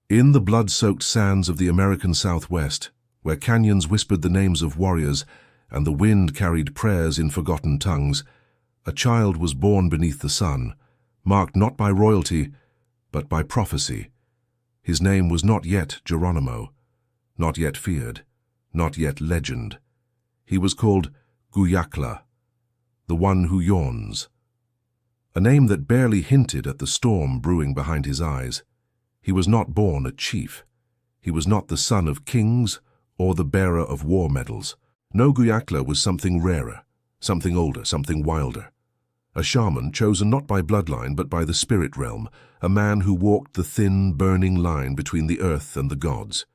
In the blood-soaked sands of the American Southwest, where canyons whispered the names of warriors and the wind carried prayers in forgotten tongues, a child was born beneath the sun, marked not by royalty, but by prophecy. His name was not yet Geronimo, not yet feared, not yet legend. He was called Guyakla, the one who yawns, a name that barely hinted at the storm brewing behind his eyes. He was not born a chief. He was not the son of kings or the bearer of war medals. No, Guyakla was something rarer, something older, something wilder. A shaman chosen not by bloodline but by the spirit realm, a man who walked the thin, burning line between the earth and the gods.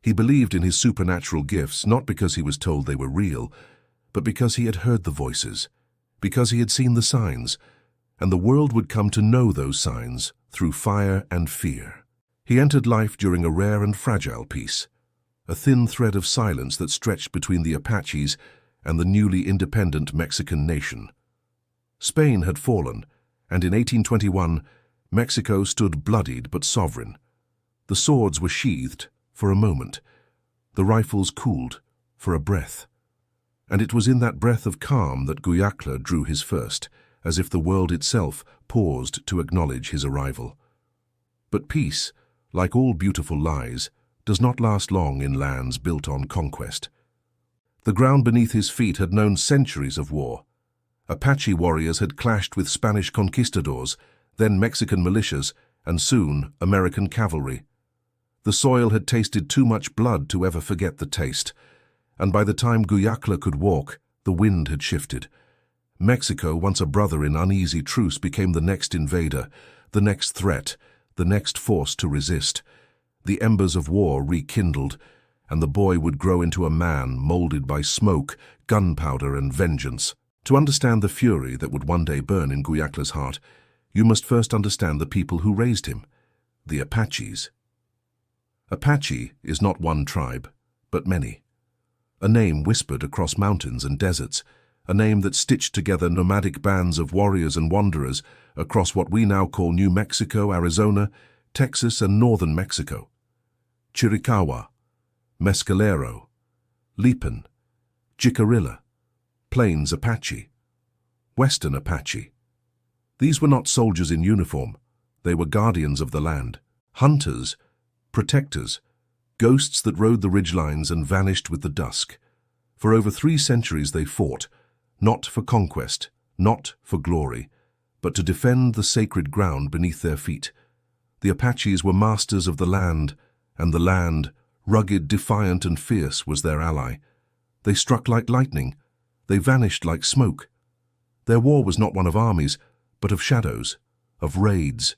He believed in his supernatural gifts not because he was told they were real, but because he had heard the voices, because he had seen the signs, and the world would come to know those signs through fire and fear. He entered life during a rare and fragile peace, a thin thread of silence that stretched between the Apaches and the newly independent Mexican nation. Spain had fallen, and in 1821, Mexico stood bloodied but sovereign. The swords were sheathed for a moment, the rifles cooled for a breath. And it was in that breath of calm that Guyakla drew his first, as if the world itself paused to acknowledge his arrival. But peace, like all beautiful lies, does not last long in lands built on conquest. The ground beneath his feet had known centuries of war. Apache warriors had clashed with Spanish conquistadors, then Mexican militias, and soon American cavalry. The soil had tasted too much blood to ever forget the taste, and by the time Guyakla could walk, the wind had shifted. Mexico, once a brother in uneasy truce, became the next invader, the next threat, the next force to resist. The embers of war rekindled, and the boy would grow into a man molded by smoke, gunpowder, and vengeance. To understand the fury that would one day burn in Guyakla's heart, you must first understand the people who raised him, the Apaches. Apache is not one tribe, but many. A name whispered across mountains and deserts, a name that stitched together nomadic bands of warriors and wanderers across what we now call New Mexico, Arizona, Texas, and northern Mexico. Chiricahua, Mescalero, Lipan, Jicarilla, Plains Apache, Western Apache. These were not soldiers in uniform. They were guardians of the land, hunters, protectors, ghosts that rode the ridgelines and vanished with the dusk. For over 3 centuries they fought, not for conquest, not for glory, but to defend the sacred ground beneath their feet. The Apaches were masters of the land, and the land, rugged, defiant, and fierce, was their ally. They struck like lightning. They vanished like smoke. Their war was not one of armies, but of shadows, of raids,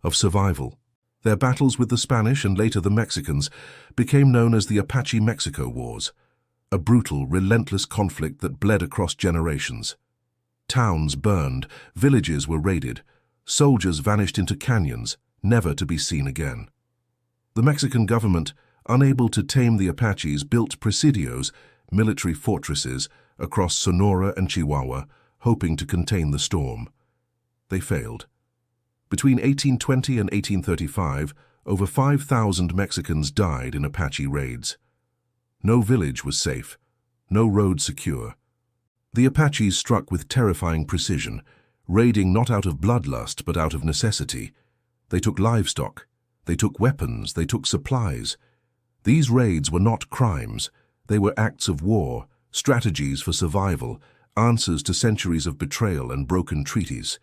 of survival. Their battles with the Spanish and later the Mexicans became known as the Apache-Mexico Wars, a brutal, relentless conflict that bled across generations. Towns burned, villages were raided, soldiers vanished into canyons, never to be seen again. The Mexican government, unable to tame the Apaches, built presidios, military fortresses, across Sonora and Chihuahua, hoping to contain the storm. They failed. Between 1820 and 1835, over 5,000 Mexicans died in Apache raids. No village was safe, no road secure. The Apaches struck with terrifying precision, raiding not out of bloodlust but out of necessity. They took livestock, they took weapons, they took supplies. These raids were not crimes, they were acts of war, strategies for survival, answers to centuries of betrayal and broken treaties.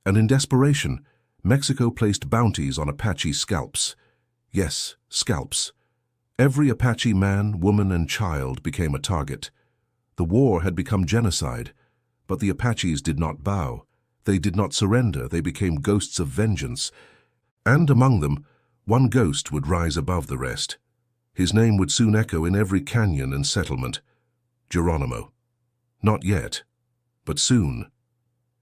And in desperation, Mexico placed bounties on Apache scalps. Yes, scalps. Every Apache man, woman, and child became a target. The war had become genocide, but the Apaches did not bow. They did not surrender. They became ghosts of vengeance. And among them, one ghost would rise above the rest. His name would soon echo in every canyon and settlement. Geronimo. Not yet, but soon.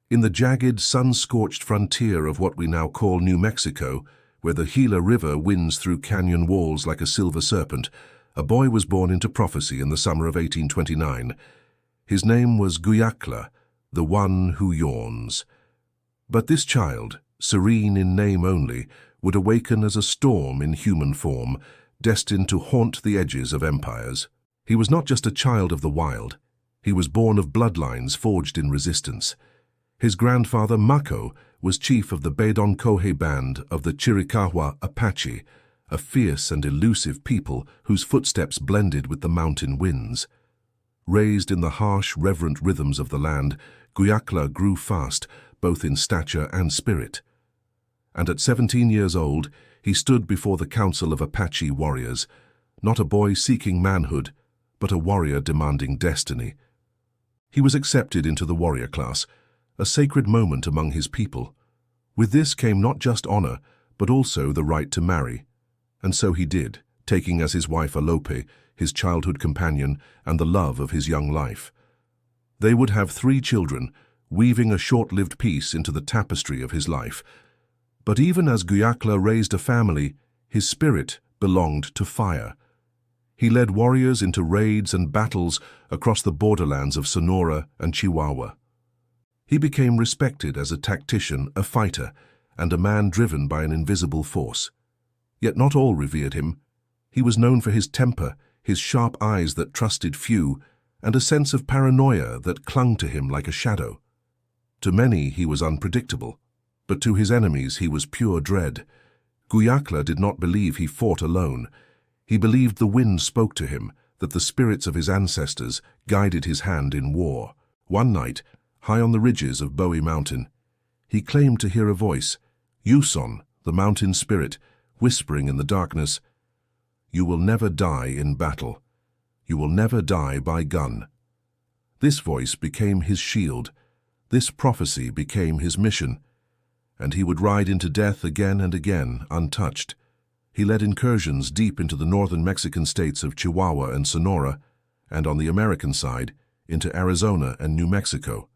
In the jagged, sun-scorched frontier of what we now call New Mexico, where the Gila River winds through canyon walls like a silver serpent, a boy was born into prophecy in the summer of 1829. His name was Guyakla, the one who yawns. But this child, serene in name only, would awaken as a storm in human form, destined to haunt the edges of empires. He was not just a child of the wild. He was born of bloodlines forged in resistance. His grandfather, Mako, was chief of the Bedonkohe band of the Chiricahua Apache, a fierce and elusive people whose footsteps blended with the mountain winds. Raised in the harsh, reverent rhythms of the land, Guyakla grew fast, both in stature and spirit. And at 17 years old, he stood before the council of Apache warriors, not a boy seeking manhood, but a warrior demanding destiny. He was accepted into the warrior class, a sacred moment among his people. With this came not just honor, but also the right to marry. And so he did, taking as his wife Alope, his childhood companion, and the love of his young life. They would have 3 children, weaving a short-lived piece into the tapestry of his life. But even as Guyakla raised a family, his spirit belonged to fire. He led warriors into raids and battles across the borderlands of Sonora and Chihuahua. He became respected as a tactician, a fighter, and a man driven by an invisible force. Yet not all revered him. He was known for his temper, his sharp eyes that trusted few, and a sense of paranoia that clung to him like a shadow. To many he was unpredictable, but to his enemies he was pure dread. Guyakla did not believe he fought alone. He believed the wind spoke to him, that the spirits of his ancestors guided his hand in war. One night, high on the ridges of Bowie Mountain, he claimed to hear a voice, Yuson, the mountain spirit, whispering in the darkness, "You will never die in battle. You will never die by gun." This voice became his shield. This prophecy became his mission. And he would ride into death again and again, untouched. He led incursions deep into the northern Mexican states of Chihuahua and Sonora, and on the American side, into Arizona and New Mexico.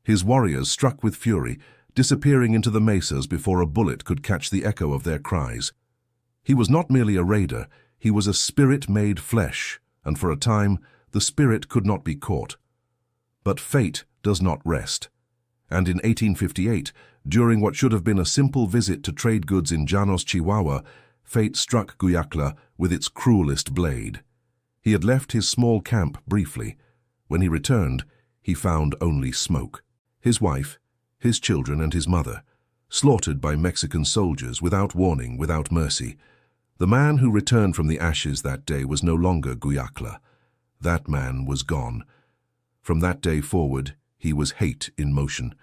His warriors struck with fury, disappearing into the mesas before a bullet could catch the echo of their cries. He was not merely a raider, he was a spirit made flesh, and for a time, the spirit could not be caught. But fate does not rest. And in 1858, during what should have been a simple visit to trade goods in Llanos, Chihuahua, fate struck Guyakla with its cruelest blade. He had left his small camp briefly. When he returned, he found only smoke. His wife, his children and his mother, slaughtered by Mexican soldiers without warning, without mercy. The man who returned from the ashes that day was no longer Guyakla. That man was gone. From that day forward, he was hate in motion.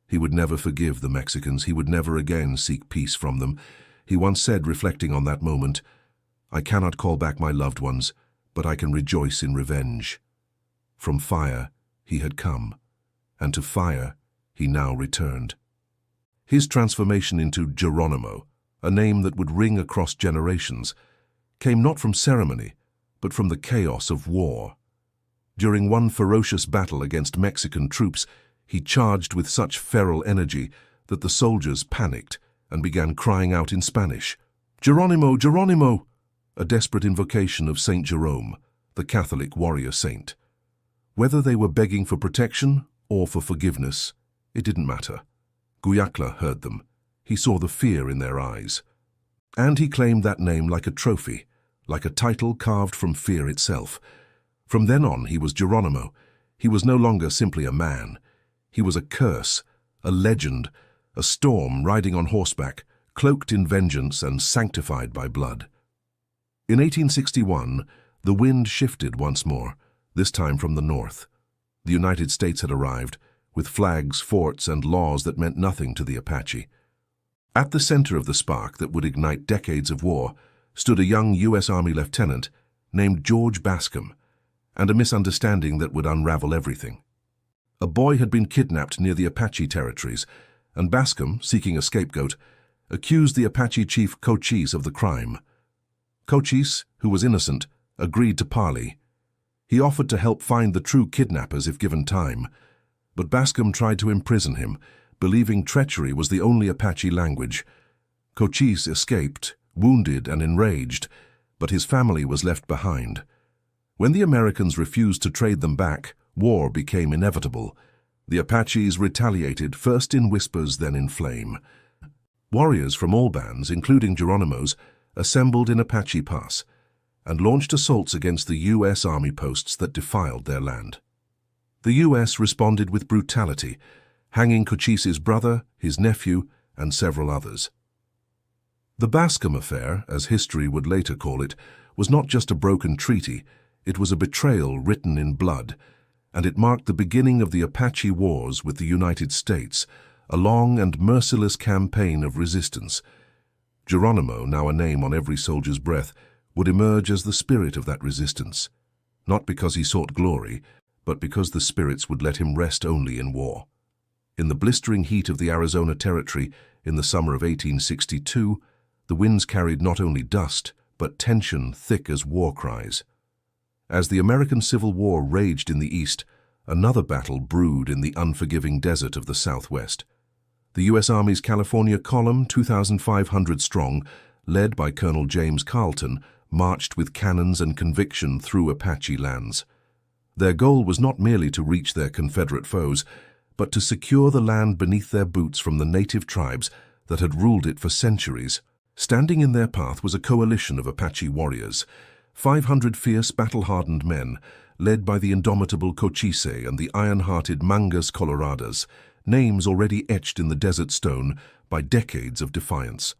He would never forgive the Mexicans. He would never again seek peace from them. He once said, reflecting on that moment, "I cannot call back my loved ones, but I can rejoice in revenge." From fire, he had come, and to fire, he now returned. His transformation into Geronimo, a name that would ring across generations, came not from ceremony, but from the chaos of war. During one ferocious battle against Mexican troops, he charged with such feral energy that the soldiers panicked and began crying out in Spanish, "Geronimo, Geronimo!" a desperate invocation of Saint Jerome, the Catholic warrior saint. Whether they were begging for protection or for forgiveness, it didn't matter. Guyakla heard them. He saw the fear in their eyes. And he claimed that name like a trophy, like a title carved from fear itself. From then on, he was Geronimo. He was no longer simply a man. He was a curse, a legend, a storm riding on horseback, cloaked in vengeance and sanctified by blood. In 1861, the wind shifted once more, this time from the north. The United States had arrived, with flags, forts, and laws that meant nothing to the Apache. At the center of the spark that would ignite decades of war stood a young U.S. Army lieutenant named George Bascom, and a misunderstanding that would unravel everything. A boy had been kidnapped near the Apache territories, and Bascom, seeking a scapegoat, accused the Apache chief Cochise of the crime. Cochise, who was innocent, agreed to parley. He offered to help find the true kidnappers if given time, but Bascom tried to imprison him, believing treachery was the only Apache language. Cochise escaped, wounded and enraged, but his family was left behind. When the Americans refused to trade them back, war became inevitable. The Apaches retaliated, first in whispers, then in flame. Warriors from all bands, including Geronimo's, assembled in Apache Pass and launched assaults against the U.S. Army posts that defiled their land. The U.S. responded with brutality, hanging Cochise's brother, his nephew, and several others. The Bascom Affair, as history would later call it, was not just a broken treaty, it was a betrayal written in blood, and it marked the beginning of the Apache Wars with the United States, a long and merciless campaign of resistance. Geronimo, now a name on every soldier's breath, would emerge as the spirit of that resistance, not because he sought glory, but because the spirits would let him rest only in war. In the blistering heat of the Arizona Territory in the summer of 1862, the winds carried not only dust, but tension thick as war cries. As the American Civil War raged in the east, another battle brewed in the unforgiving desert of the Southwest. The U.S. Army's California Column, 2,500 strong, led by Colonel James Carleton, marched with cannons and conviction through Apache lands. Their goal was not merely to reach their Confederate foes, but to secure the land beneath their boots from the native tribes that had ruled it for centuries. Standing in their path was a coalition of Apache warriors, 500 fierce, battle-hardened men, led by the indomitable Cochise and the iron-hearted Mangas Coloradas, names already etched in the desert stone by decades of defiance.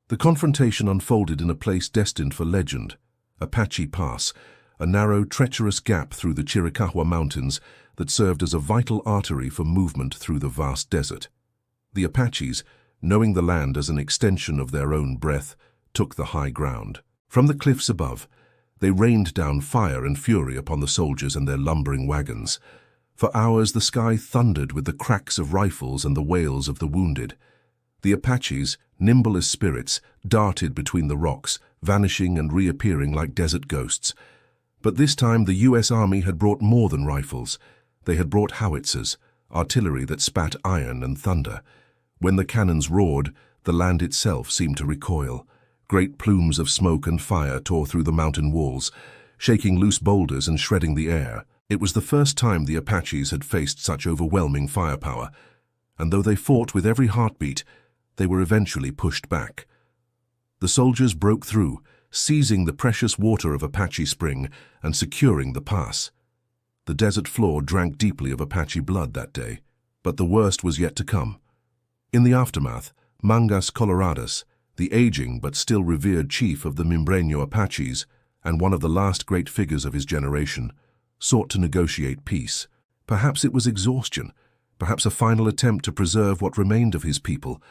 The confrontation unfolded in a place destined for legend, Apache Pass, a narrow, treacherous gap through the Chiricahua Mountains that served as a vital artery for movement through the vast desert. The Apaches, knowing the land as an extension of their own breath, took the high ground. From the cliffs above, they rained down fire and fury upon the soldiers and their lumbering wagons. For hours the sky thundered with the cracks of rifles and the wails of the wounded. The Apaches, nimble as spirits, darted between the rocks, vanishing and reappearing like desert ghosts. But this time the U.S. Army had brought more than rifles. They had brought howitzers, artillery that spat iron and thunder. When the cannons roared, the land itself seemed to recoil. Great plumes of smoke and fire tore through the mountain walls, shaking loose boulders and shredding the air. It was the first time the Apaches had faced such overwhelming firepower, and though they fought with every heartbeat, they were eventually pushed back. The soldiers broke through, seizing the precious water of Apache Spring and securing the pass. The desert floor drank deeply of Apache blood that day, but the worst was yet to come. In the aftermath, Mangas Coloradas, the aging but still revered chief of the Mimbreño Apaches and one of the last great figures of his generation, sought to negotiate peace. Perhaps it was exhaustion, perhaps a final attempt to preserve what remained of his people,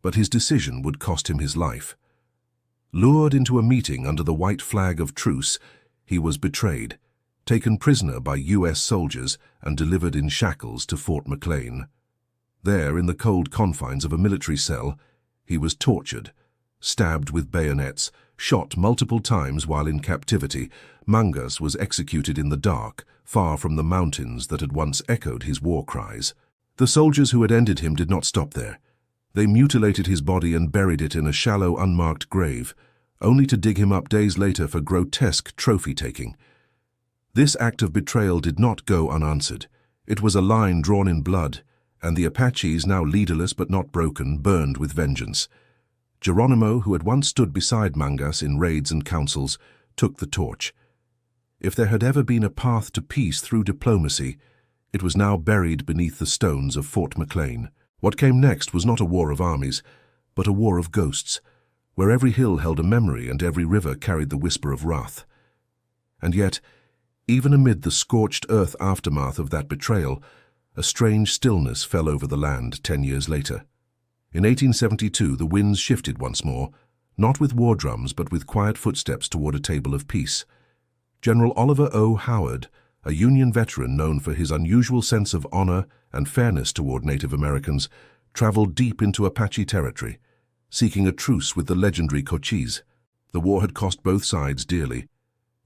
but his decision would cost him his life. Lured into a meeting under the white flag of truce, he was betrayed, taken prisoner by U.S. soldiers and delivered in shackles to Fort McLean. There, in the cold confines of a military cell, he was tortured, stabbed with bayonets, shot multiple times while in captivity. Mangas was executed in the dark, far from the mountains that had once echoed his war cries. The soldiers who had ended him did not stop there. They mutilated his body and buried it in a shallow, unmarked grave, only to dig him up days later for grotesque trophy-taking. This act of betrayal did not go unanswered. It was a line drawn in blood, and the Apaches, now leaderless but not broken, burned with vengeance. Geronimo, who had once stood beside Mangas in raids and councils, took the torch. If there had ever been a path to peace through diplomacy, it was now buried beneath the stones of Fort McLean. What came next was not a war of armies, but a war of ghosts, where every hill held a memory and every river carried the whisper of wrath. And yet, even amid the scorched earth aftermath of that betrayal, a strange stillness fell over the land 10 years later. In 1872, the winds shifted once more, not with war drums but with quiet footsteps toward a table of peace. General Oliver O. Howard, a Union veteran known for his unusual sense of honor and fairness toward Native Americans, traveled deep into Apache territory, seeking a truce with the legendary Cochise. The war had cost both sides dearly.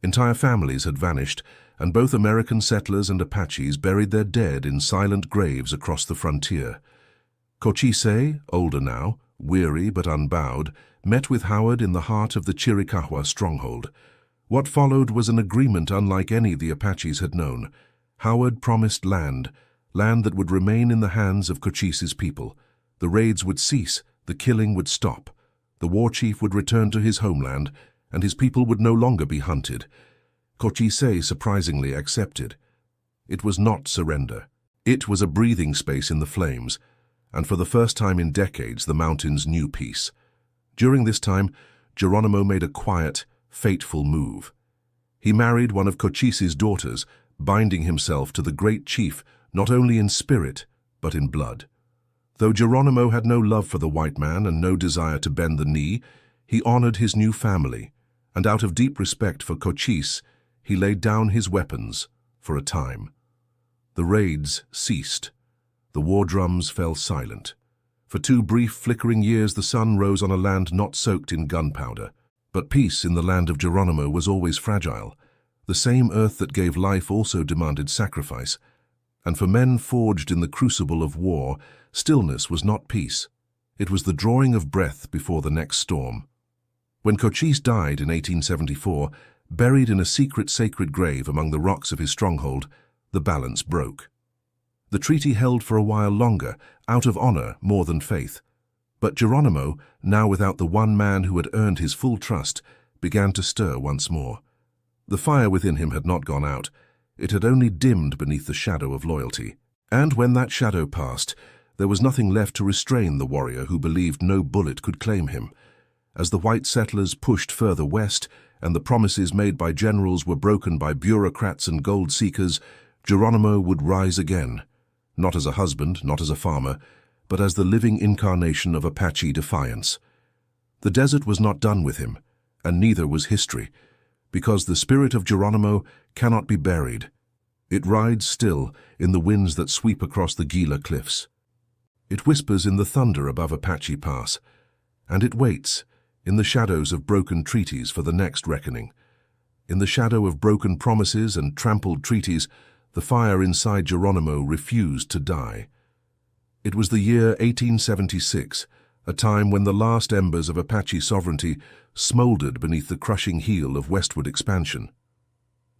Entire families had vanished, and both American settlers and Apaches buried their dead in silent graves across the frontier. Cochise, older now, weary but unbowed, met with Howard in the heart of the Chiricahua stronghold. What followed was an agreement unlike any the Apaches had known. Howard promised land that would remain in the hands of Cochise's people. The raids would cease, The killing would stop, the war chief would return to his homeland, and his people would no longer be hunted. Cochise surprisingly accepted. It was not surrender. It was a breathing space in the flames, and for the first time in decades the mountains knew peace. During this time, Geronimo made a quiet, fateful move. He married one of Cochise's daughters, binding himself to the great chief not only in spirit, but in blood. Though Geronimo had no love for the white man and no desire to bend the knee, he honored his new family, and out of deep respect for Cochise, he laid down his weapons for a time. The raids ceased. The war drums fell silent. For 2 brief, flickering years the sun rose on a land not soaked in gunpowder. But peace in the land of Geronimo was always fragile. The same earth that gave life also demanded sacrifice. And for men forged in the crucible of war, stillness was not peace. It was the drawing of breath before the next storm. When Cochise died in 1874, buried in a secret sacred grave among the rocks of his stronghold, the balance broke. The treaty held for a while longer, out of honor more than faith. But Geronimo, now without the one man who had earned his full trust, began to stir once more. The fire within him had not gone out. It had only dimmed beneath the shadow of loyalty. And when that shadow passed, there was nothing left to restrain the warrior who believed no bullet could claim him. As the white settlers pushed further west, and the promises made by generals were broken by bureaucrats and gold seekers, Geronimo would rise again, not as a husband, not as a farmer, but as the living incarnation of Apache defiance. The desert was not done with him, and neither was history, because the spirit of Geronimo cannot be buried. It rides still in the winds that sweep across the Gila cliffs. It whispers in the thunder above Apache Pass, and it waits in the shadows of broken treaties for the next reckoning. In the shadow of broken promises and trampled treaties, the fire inside Geronimo refused to die. It was the year 1876, a time when the last embers of Apache sovereignty smoldered beneath the crushing heel of westward expansion.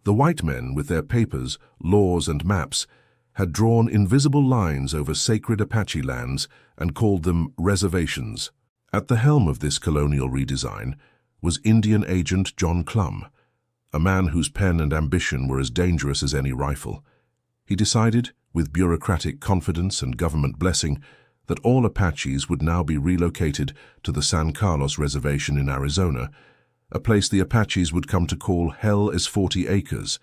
The white men, with their papers, laws, and maps, had drawn invisible lines over sacred Apache lands and called them reservations. At the helm of this colonial redesign was Indian agent John Clum, a man whose pen and ambition were as dangerous as any rifle. He decided, with bureaucratic confidence and government blessing, that all Apaches would now be relocated to the San Carlos Reservation in Arizona, a place the Apaches would come to call Hell is 40 Acres,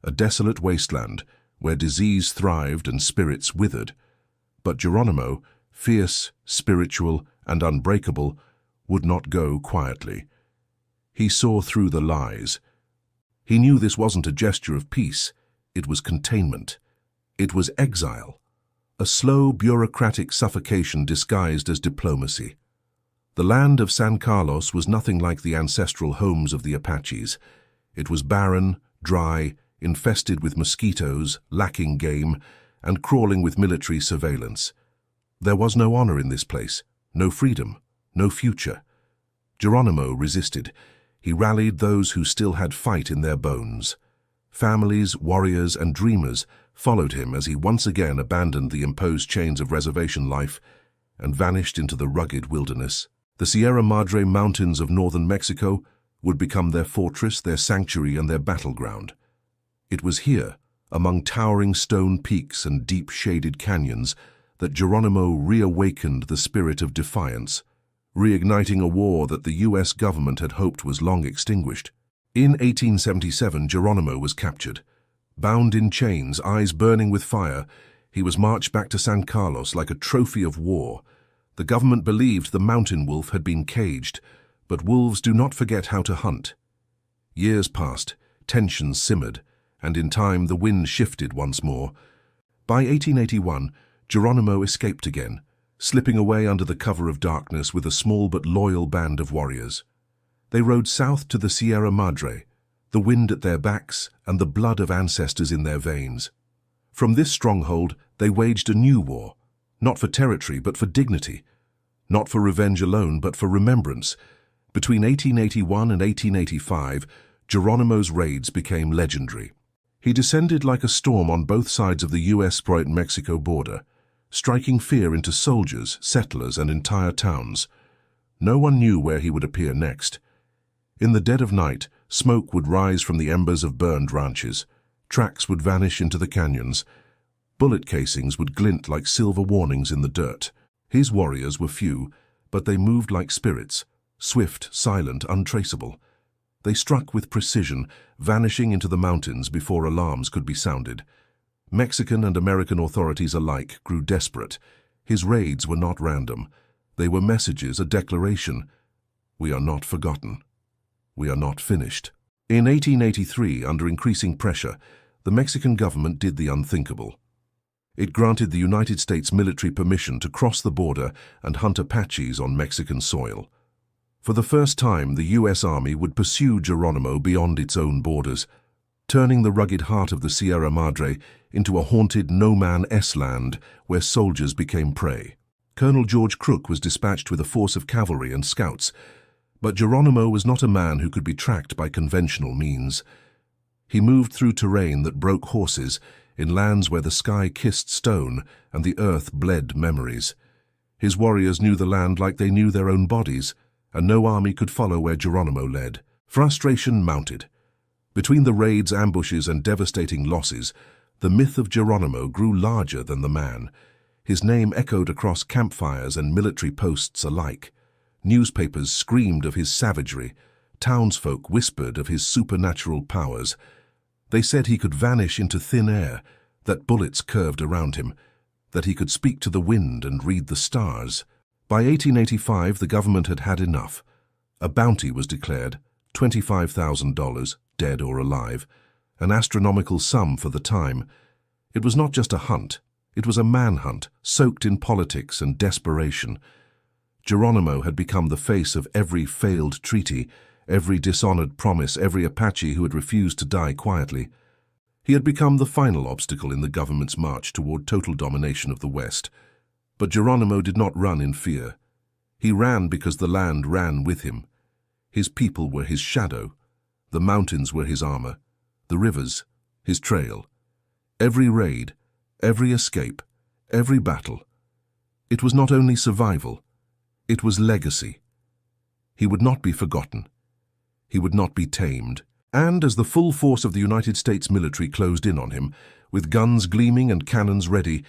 a desolate wasteland where disease thrived and spirits withered. But Geronimo, fierce, spiritual, and unbreakable, would not go quietly. He saw through the lies. He knew this wasn't a gesture of peace, it was containment. It was exile, a slow bureaucratic suffocation disguised as diplomacy. The land of San Carlos was nothing like the ancestral homes of the Apaches. It was barren, dry, infested with mosquitoes, lacking game, and crawling with military surveillance. There was no honor in this place, no freedom, no future. Geronimo resisted. He rallied those who still had fight in their bones. Families, warriors, and dreamers followed him as he once again abandoned the imposed chains of reservation life and vanished into the rugged wilderness. The Sierra Madre Mountains of northern Mexico would become their fortress, their sanctuary, and their battleground. It was here, among towering stone peaks and deep-shaded canyons, that Geronimo reawakened the spirit of defiance, reigniting a war that the U.S. government had hoped was long extinguished. In 1877, Geronimo was captured. Bound in chains, eyes burning with fire, he was marched back to San Carlos like a trophy of war. The government believed the mountain wolf had been caged, but wolves do not forget how to hunt. Years passed, tensions simmered, and in time the wind shifted once more. By 1881, Geronimo escaped again, slipping away under the cover of darkness with a small but loyal band of warriors. They rode south to the Sierra Madre, the wind at their backs and the blood of ancestors in their veins. From this stronghold, they waged a new war, not for territory but for dignity, not for revenge alone but for remembrance. Between 1881 and 1885, Geronimo's raids became legendary. He descended like a storm on both sides of the U.S.-Mexico border, striking fear into soldiers, settlers, and entire towns. No one knew where he would appear next. In the dead of night, smoke would rise from the embers of burned ranches. Tracks would vanish into the canyons. Bullet casings would glint like silver warnings in the dirt. His warriors were few, but they moved like spirits, swift, silent, untraceable. They struck with precision, vanishing into the mountains before alarms could be sounded. Mexican and American authorities alike grew desperate. His raids were not random. They were messages, a declaration. We are not forgotten. We are not finished. In 1883, under increasing pressure, the Mexican government did the unthinkable. It granted the United States military permission to cross the border and hunt Apaches on Mexican soil. For the first time, the U.S. Army would pursue Geronimo beyond its own borders, turning the rugged heart of the Sierra Madre into a haunted no-man-s land where soldiers became prey. Colonel George Crook was dispatched with a force of cavalry and scouts, but Geronimo was not a man who could be tracked by conventional means. He moved through terrain that broke horses, in lands where the sky kissed stone and the earth bled memories. His warriors knew the land like they knew their own bodies, and no army could follow where Geronimo led. Frustration mounted. Between the raids, ambushes, and devastating losses, the myth of Geronimo grew larger than the man. His name echoed across campfires and military posts alike. Newspapers screamed of his savagery. Townsfolk whispered of his supernatural powers. They said he could vanish into thin air, that bullets curved around him, that he could speak to the wind and read the stars. By 1885, the government had had enough. A bounty was declared, $25,000, dead or alive, an astronomical sum for the time. It was not just a hunt, it was a manhunt, soaked in politics and desperation. Geronimo had become the face of every failed treaty, every dishonored promise, every Apache who had refused to die quietly. He had become the final obstacle in the government's march toward total domination of the West. But Geronimo did not run in fear. He ran because the land ran with him. His people were his shadow. The mountains were his armor. The rivers, his trail. Every raid, every escape, every battle. It was not only survival, it was legacy. He would not be forgotten. He would not be tamed. And as the full force of the United States military closed in on him, with guns gleaming and cannons ready,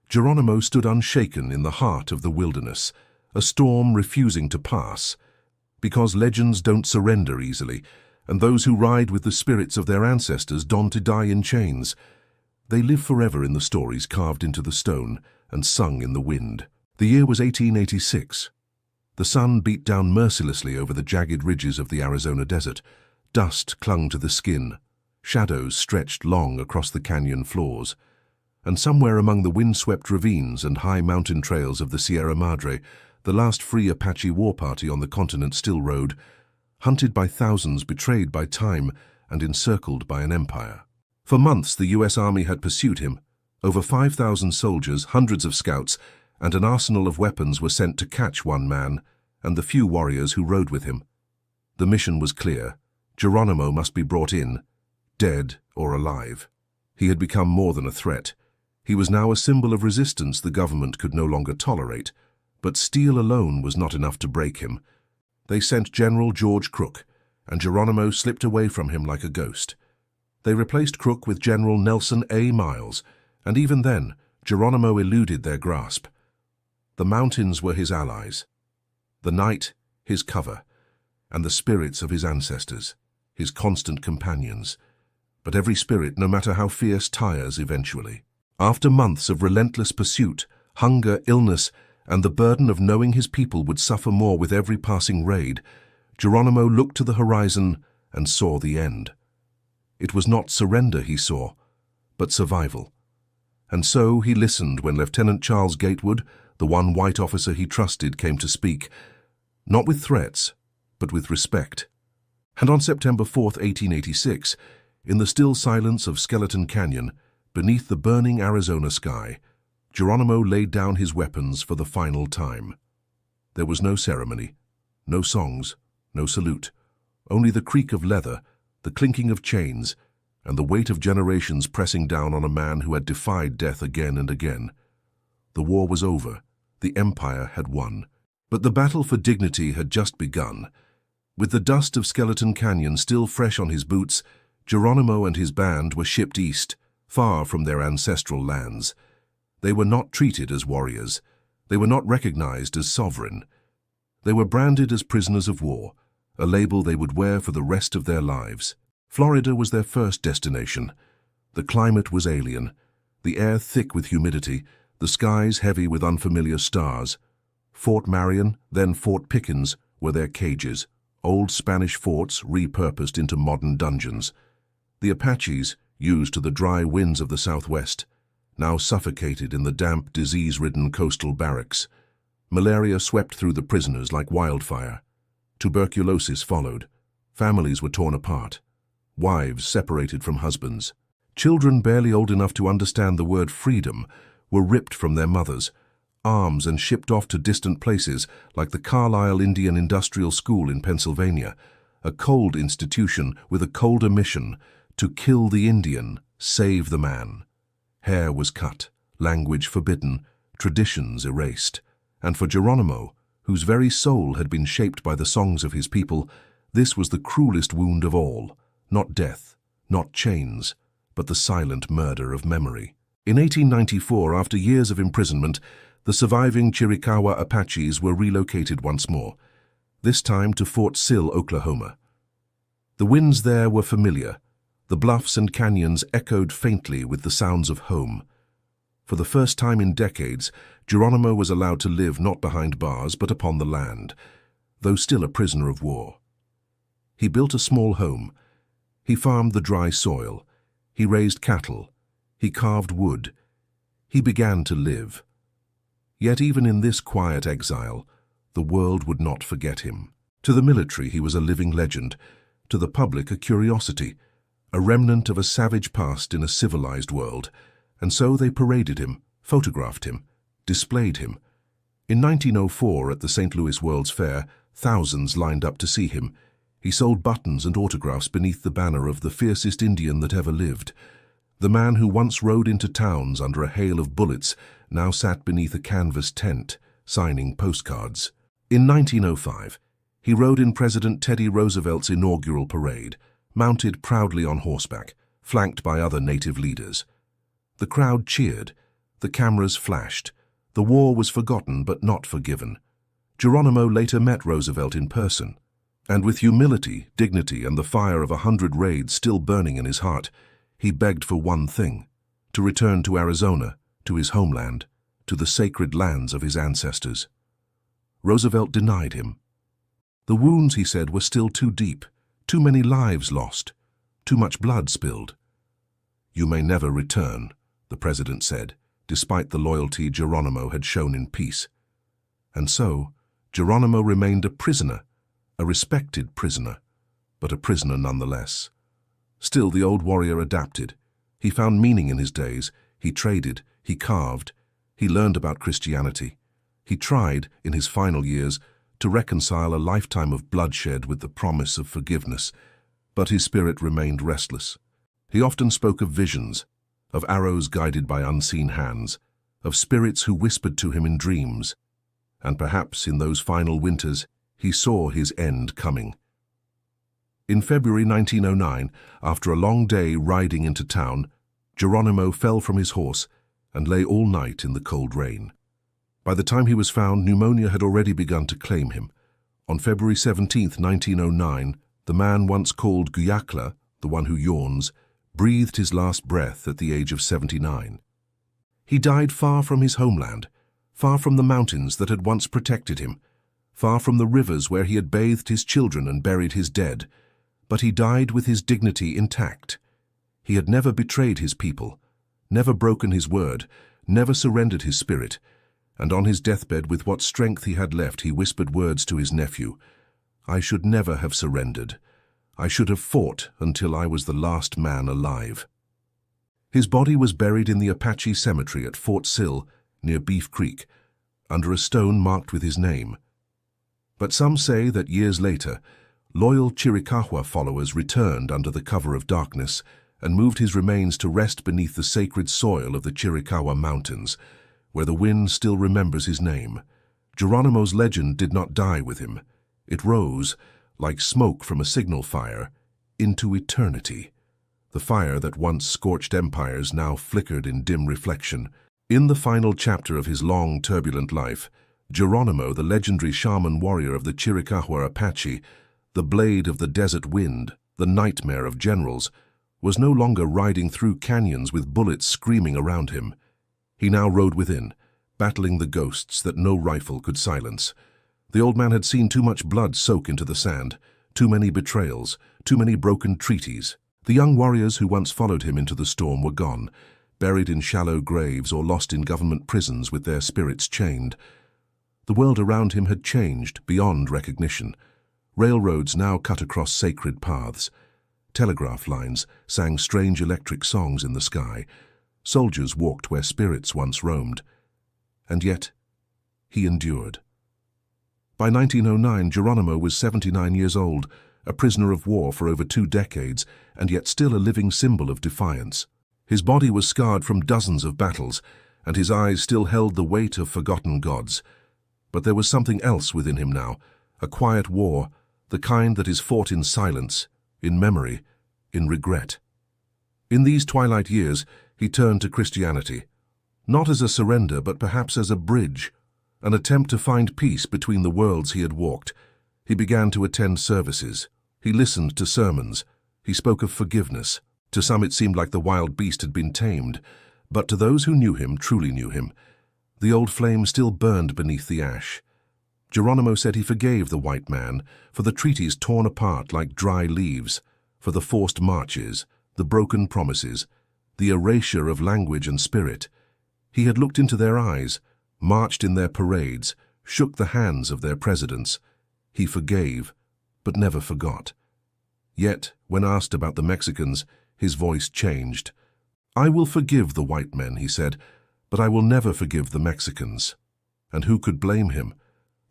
Geronimo stood unshaken in the heart of the wilderness, a storm refusing to pass. Because legends don't surrender easily, and those who ride with the spirits of their ancestors don to die in chains. They live forever in the stories carved into the stone and sung in the wind. The year was 1886. The sun beat down mercilessly over the jagged ridges of the Arizona desert. Dust clung to the skin. Shadows stretched long across the canyon floors. And somewhere among the wind-swept ravines and high mountain trails of the Sierra Madre, the last free Apache war party on the continent still rode, hunted by thousands, betrayed by time, and encircled by an empire. For months the U.S. Army had pursued him. Over 5,000 soldiers, hundreds of scouts, and an arsenal of weapons were sent to catch one man and the few warriors who rode with him. The mission was clear. Geronimo must be brought in, dead or alive. He had become more than a threat. He was now a symbol of resistance the government could no longer tolerate. But steel alone was not enough to break him. They sent General George Crook, and Geronimo slipped away from him like a ghost. They replaced Crook with General Nelson A. Miles, and even then, Geronimo eluded their grasp. The mountains were his allies, the night his cover, and the spirits of his ancestors, his constant companions. But every spirit, no matter how fierce, tires eventually. After months of relentless pursuit, hunger, illness, and the burden of knowing his people would suffer more with every passing raid, Geronimo looked to the horizon and saw the end. It was not surrender he saw, but survival. And so he listened when Lieutenant Charles Gatewood, the one white officer he trusted, came to speak, not with threats, but with respect. And on September 4th, 1886, in the still silence of Skeleton Canyon, beneath the burning Arizona sky, Geronimo laid down his weapons for the final time. There was no ceremony, no songs, no salute, only the creak of leather, the clinking of chains, and the weight of generations pressing down on a man who had defied death again and again. The war was over. The Empire had won. But the battle for dignity had just begun. With the dust of Skeleton Canyon still fresh on his boots, Geronimo and his band were shipped east, far from their ancestral lands. They were not treated as warriors. They were not recognized as sovereign. They were branded as prisoners of war, a label they would wear for the rest of their lives. Florida was their first destination. The climate was alien, the air thick with humidity, the skies heavy with unfamiliar stars. Fort Marion, then Fort Pickens, were their cages, old Spanish forts repurposed into modern dungeons. The Apaches, used to the dry winds of the Southwest, now suffocated in the damp, disease-ridden coastal barracks. Malaria swept through the prisoners like wildfire. Tuberculosis followed. Families were torn apart. Wives separated from husbands. Children barely old enough to understand the word freedom were ripped from their mothers, arms and shipped off to distant places like the Carlisle Indian Industrial School in Pennsylvania, a cold institution with a colder mission: to kill the Indian, save the man. Hair was cut, language forbidden, traditions erased. And for Geronimo, whose very soul had been shaped by the songs of his people, this was the cruelest wound of all. Not death, not chains, but the silent murder of memory. In 1894, after years of imprisonment, the surviving Chiricahua Apaches were relocated once more, this time to Fort Sill, Oklahoma. The winds there were familiar. The bluffs and canyons echoed faintly with the sounds of home. For the first time in decades, Geronimo was allowed to live not behind bars but upon the land, though still a prisoner of war. He built a small home. He farmed the dry soil. He raised cattle. He carved wood. He began to live. Yet even in this quiet exile, the world would not forget him. To the military, he was a living legend. To the public, a curiosity, a remnant of a savage past in a civilized world. And so they paraded him, photographed him, displayed him. In 1904, at the St. Louis World's Fair, thousands lined up to see him. He sold buttons and autographs beneath the banner of the fiercest Indian that ever lived. The man who once rode into towns under a hail of bullets now sat beneath a canvas tent, signing postcards. In 1905, he rode in President Teddy Roosevelt's inaugural parade, mounted proudly on horseback, flanked by other native leaders. The crowd cheered. The cameras flashed. The war was forgotten but not forgiven. Geronimo later met Roosevelt in person, and with humility, dignity, and the fire of 100 raids still burning in his heart, he begged for one thing: to return to Arizona, to his homeland, to the sacred lands of his ancestors. Roosevelt denied him. The wounds, he said, were still too deep, too many lives lost, too much blood spilled. "You may never return," the president said, despite the loyalty Geronimo had shown in peace. And so, Geronimo remained a prisoner, a respected prisoner, but a prisoner nonetheless. Still, the old warrior adapted. He found meaning in his days. He traded, he carved, he learned about Christianity. He tried, in his final years, to reconcile a lifetime of bloodshed with the promise of forgiveness, but his spirit remained restless. He often spoke of visions, of arrows guided by unseen hands, of spirits who whispered to him in dreams. And perhaps in those final winters, he saw his end coming. In February 1909, after a long day riding into town, Geronimo fell from his horse and lay all night in the cold rain. By the time he was found, pneumonia had already begun to claim him. On February 17, 1909, the man once called Guyakla, the one who yawns, breathed his last breath at the age of 79. He died far from his homeland, far from the mountains that had once protected him, far from the rivers where he had bathed his children and buried his dead. But he died with his dignity intact. He had never betrayed his people, never broken his word, never surrendered his spirit, and on his deathbed, with what strength he had left, he whispered words to his nephew: "I should never have surrendered. I should have fought until I was the last man alive." His body was buried in the Apache cemetery at Fort Sill, near Beef Creek, under a stone marked with his name. But some say that years later, loyal Chiricahua followers returned under the cover of darkness and moved his remains to rest beneath the sacred soil of the Chiricahua Mountains, where the wind still remembers his name. Geronimo's legend did not die with him. It rose, like smoke from a signal fire, into eternity. The fire that once scorched empires now flickered in dim reflection. In the final chapter of his long, turbulent life, Geronimo, the legendary shaman warrior of the Chiricahua Apache, the blade of the desert wind, the nightmare of generals, was no longer riding through canyons with bullets screaming around him. He now rode within, battling the ghosts that no rifle could silence. The old man had seen too much blood soak into the sand, too many betrayals, too many broken treaties. The young warriors who once followed him into the storm were gone, buried in shallow graves or lost in government prisons with their spirits chained. The world around him had changed beyond recognition. Railroads now cut across sacred paths. Telegraph lines sang strange electric songs in the sky. Soldiers walked where spirits once roamed. And yet, he endured. By 1909, Geronimo was 79 years old, a prisoner of war for over 2 decades, and yet still a living symbol of defiance. His body was scarred from dozens of battles, and his eyes still held the weight of forgotten gods. But there was something else within him now, a quiet war, the kind that is fought in silence, in memory, in regret. In these twilight years, he turned to Christianity, not as a surrender, but perhaps as a bridge, an attempt to find peace between the worlds he had walked. He began to attend services. He listened to sermons. He spoke of forgiveness. To some it seemed like the wild beast had been tamed, but to those who knew him, truly knew him, the old flame still burned beneath the ash. Geronimo said he forgave the white man for the treaties torn apart like dry leaves, for the forced marches, the broken promises, the erasure of language and spirit. He had looked into their eyes, marched in their parades, shook the hands of their presidents. He forgave, but never forgot. Yet, when asked about the Mexicans, his voice changed. "I will forgive the white men," he said, "but I will never forgive the Mexicans." And who could blame him?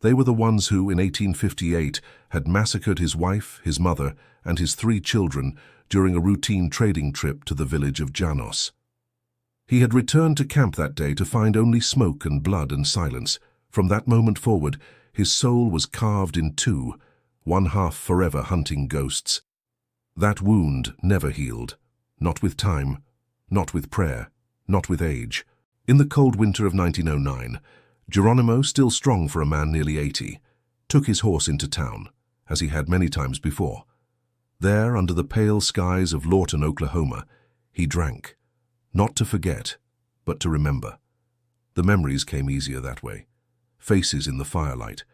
They were the ones who, in 1858, had massacred his wife, his mother, and his 3 children during a routine trading trip to the village of Llanos. He had returned to camp that day to find only smoke and blood and silence. From that moment forward, his soul was carved in 2, one half forever hunting ghosts. That wound never healed, not with time, not with prayer, not with age. In the cold winter of 1909, Geronimo, still strong for a man nearly 80, took his horse into town, as he had many times before. There, under the pale skies of Lawton, Oklahoma, he drank, not to forget, but to remember. The memories came easier that way. Faces in the firelight,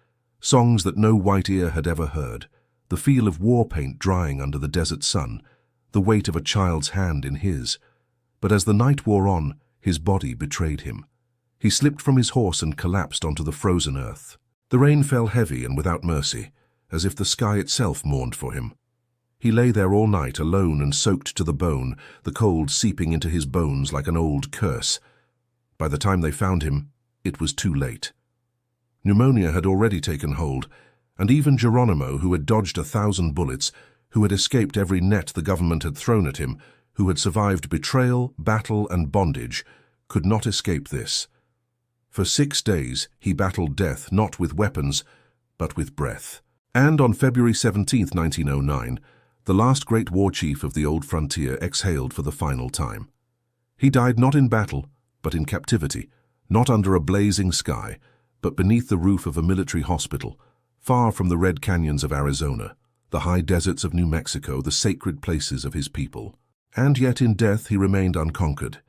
songs that no white ear had ever heard, the feel of war paint drying under the desert sun, the weight of a child's hand in his. But as the night wore on, his body betrayed him. He slipped from his horse and collapsed onto the frozen earth. The rain fell heavy and without mercy, as if the sky itself mourned for him. He lay there all night, alone and soaked to the bone, the cold seeping into his bones like an old curse. By the time they found him, it was too late. Pneumonia had already taken hold, and even Geronimo, who had dodged 1,000 bullets, who had escaped every net the government had thrown at him, who had survived betrayal, battle, and bondage, could not escape this. For 6 days he battled death not with weapons, but with breath. And on February 17, 1909, the last great war chief of the old frontier exhaled for the final time. He died not in battle, but in captivity, not under a blazing sky, but beneath the roof of a military hospital, far from the red canyons of Arizona, the high deserts of New Mexico, the sacred places of his people. And yet in death he remained unconquered.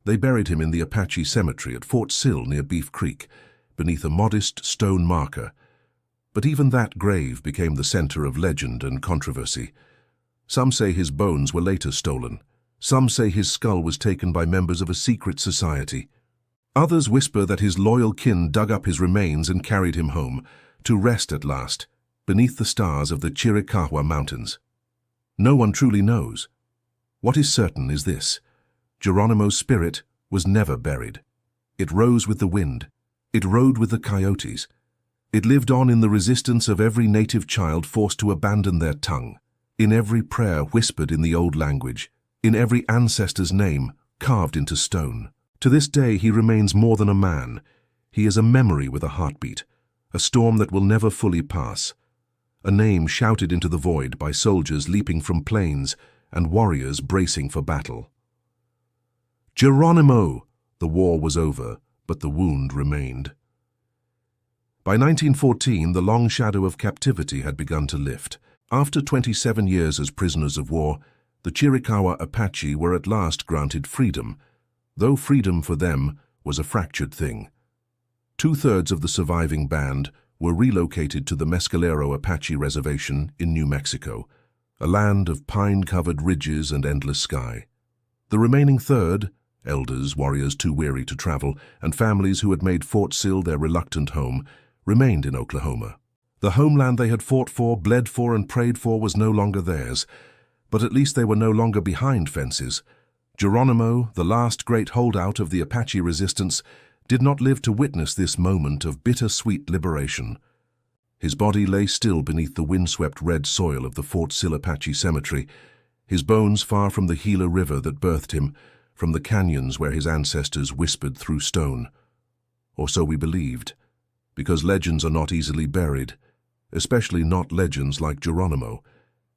They buried him in the Apache cemetery at Fort Sill near Beef Creek, beneath a modest stone marker. But even that grave became the center of legend and controversy. Some say his bones were later stolen. Some say his skull was taken by members of a secret society. Others whisper that his loyal kin dug up his remains and carried him home, to rest at last, beneath the stars of the Chiricahua Mountains. No one truly knows. What is certain is this: Geronimo's spirit was never buried. It rose with the wind. It rode with the coyotes. It lived on in the resistance of every native child forced to abandon their tongue, in every prayer whispered in the old language, in every ancestor's name carved into stone. To this day, he remains more than a man. He is a memory with a heartbeat, a storm that will never fully pass, a name shouted into the void by soldiers leaping from planes and warriors bracing for battle. Geronimo! The war was over, but the wound remained. By 1914, the long shadow of captivity had begun to lift. After 27 years as prisoners of war, the Chiricahua Apache were at last granted freedom, though freedom for them was a fractured thing. 2/3 of the surviving band were relocated to the Mescalero Apache Reservation in New Mexico, a land of pine-covered ridges and endless sky. The remaining third, elders, warriors too weary to travel, and families who had made Fort Sill their reluctant home, remained in Oklahoma. The homeland they had fought for, bled for, and prayed for was no longer theirs, but at least they were no longer behind fences. Geronimo, the last great holdout of the Apache resistance, did not live to witness this moment of bittersweet liberation. His body lay still beneath the windswept red soil of the Fort Sill Apache Cemetery, his bones far from the Gila River that birthed him, from the canyons where his ancestors whispered through stone. Or so we believed, because legends are not easily buried, especially not legends like Geronimo.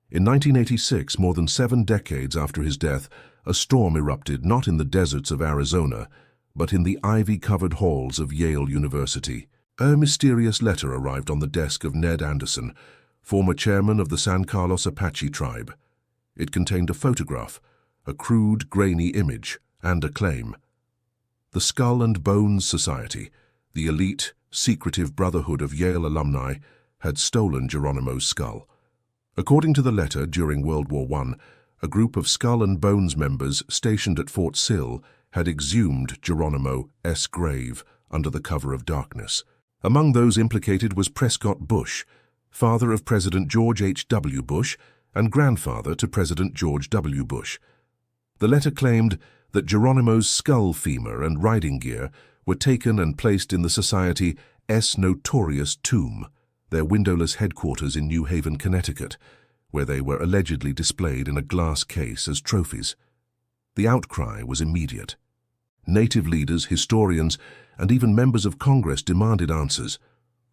In 1986, more than 7 decades after his death, a storm erupted not in the deserts of Arizona, but in the ivy-covered halls of Yale University. A mysterious letter arrived on the desk of Ned Anderson, former chairman of the San Carlos Apache tribe. It contained a photograph, a crude, grainy image, and a claim. The Skull and Bones Society, the elite, secretive brotherhood of Yale alumni, had stolen Geronimo's skull. According to the letter, during World War I, a group of Skull and Bones members stationed at Fort Sill had exhumed Geronimo's grave under the cover of darkness. Among those implicated was Prescott Bush, father of President George H.W. Bush and grandfather to President George W. Bush. The letter claimed that Geronimo's skull femur and riding gear were taken and placed in the Society's notorious tomb, their windowless headquarters in New Haven, Connecticut, where they were allegedly displayed in a glass case as trophies. The outcry was immediate. Native leaders, historians, and even members of Congress demanded answers.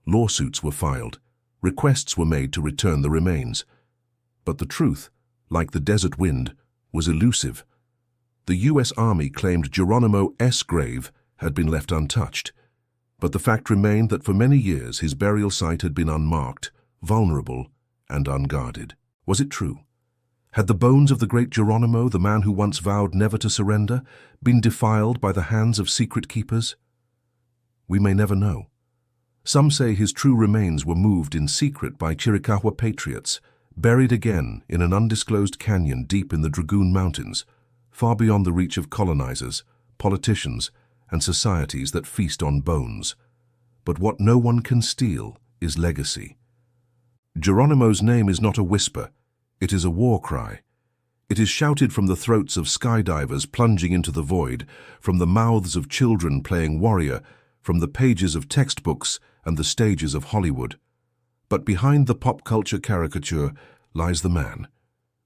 Lawsuits were filed. Requests were made to return the remains. But the truth, like the desert wind, was elusive. The U.S. Army claimed Geronimo's grave had been left untouched, but the fact remained that for many years his burial site had been unmarked, vulnerable, and unguarded. Was it true? Had the bones of the great Geronimo, the man who once vowed never to surrender, been defiled by the hands of secret keepers? We may never know. Some say his true remains were moved in secret by Chiricahua patriots, buried again in an undisclosed canyon deep in the Dragoon Mountains, far beyond the reach of colonizers, politicians, and societies that feast on bones. But what no one can steal is legacy. Geronimo's name is not a whisper, it is a war cry. It is shouted from the throats of skydivers plunging into the void, from the mouths of children playing warrior, from the pages of textbooks and the stages of Hollywood. But behind the pop culture caricature lies the man,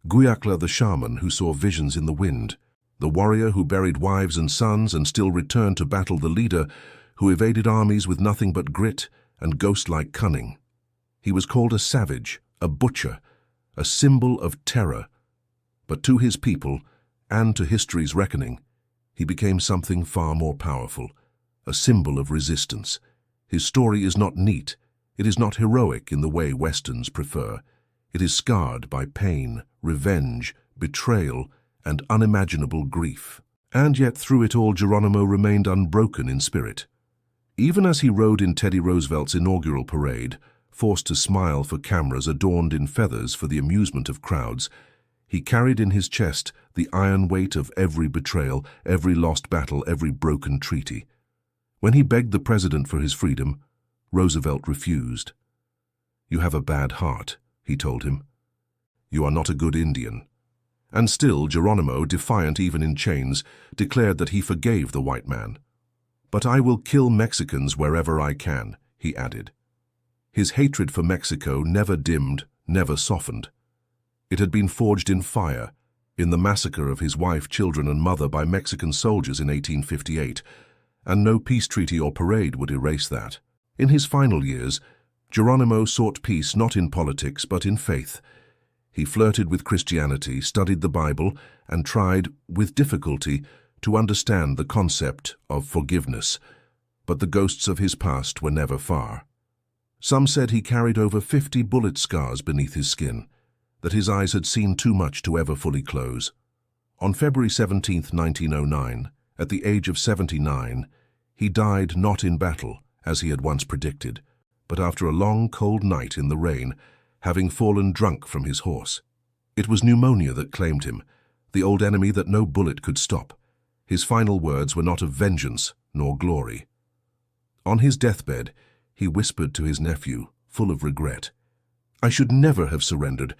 Guyakla the shaman who saw visions in the wind, the warrior who buried wives and sons and still returned to battle, the leader who evaded armies with nothing but grit and ghost-like cunning. He was called a savage, a butcher, a symbol of terror. But to his people, and to history's reckoning, he became something far more powerful, a symbol of resistance. His story is not neat, it is not heroic in the way Westerns prefer. It is scarred by pain, revenge, betrayal, and unimaginable grief. And yet through it all Geronimo remained unbroken in spirit. Even as he rode in Teddy Roosevelt's inaugural parade, forced to smile for cameras adorned in feathers for the amusement of crowds, he carried in his chest the iron weight of every betrayal, every lost battle, every broken treaty. When he begged the president for his freedom, Roosevelt refused. "You have a bad heart," he told him. "You are not a good Indian." And still Geronimo, defiant even in chains, declared that he forgave the white man. "But I will kill Mexicans wherever I can," he added. His hatred for Mexico never dimmed, never softened. It had been forged in fire, in the massacre of his wife, children, and mother by Mexican soldiers in 1858, and no peace treaty or parade would erase that. In his final years, Geronimo sought peace not in politics but in faith. He flirted with Christianity, studied the Bible, and tried, with difficulty, to understand the concept of forgiveness. But the ghosts of his past were never far. Some said he carried over 50 bullet scars beneath his skin, that his eyes had seen too much to ever fully close. On February 17, 1909, at the age of 79, he died not in battle, as he had once predicted, but after a long, cold night in the rain, having fallen drunk from his horse. It was pneumonia that claimed him, the old enemy that no bullet could stop. His final words were not of vengeance nor glory. On his deathbed, he whispered to his nephew, full of regret, "I should never have surrendered.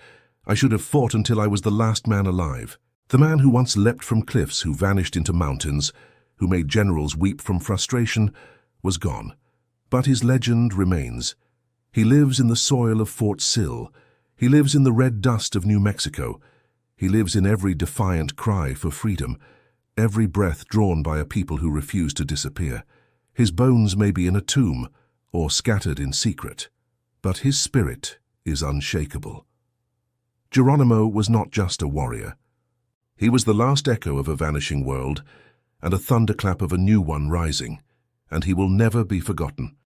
I should have fought until I was the last man alive." The man who once leapt from cliffs, who vanished into mountains, who made generals weep from frustration, was gone. But his legend remains. He lives in the soil of Fort Sill. He lives in the red dust of New Mexico. He lives in every defiant cry for freedom, every breath drawn by a people who refuse to disappear. His bones may be in a tomb or scattered in secret, but his spirit is unshakable. Geronimo was not just a warrior. He was the last echo of a vanishing world and a thunderclap of a new one rising, and he will never be forgotten.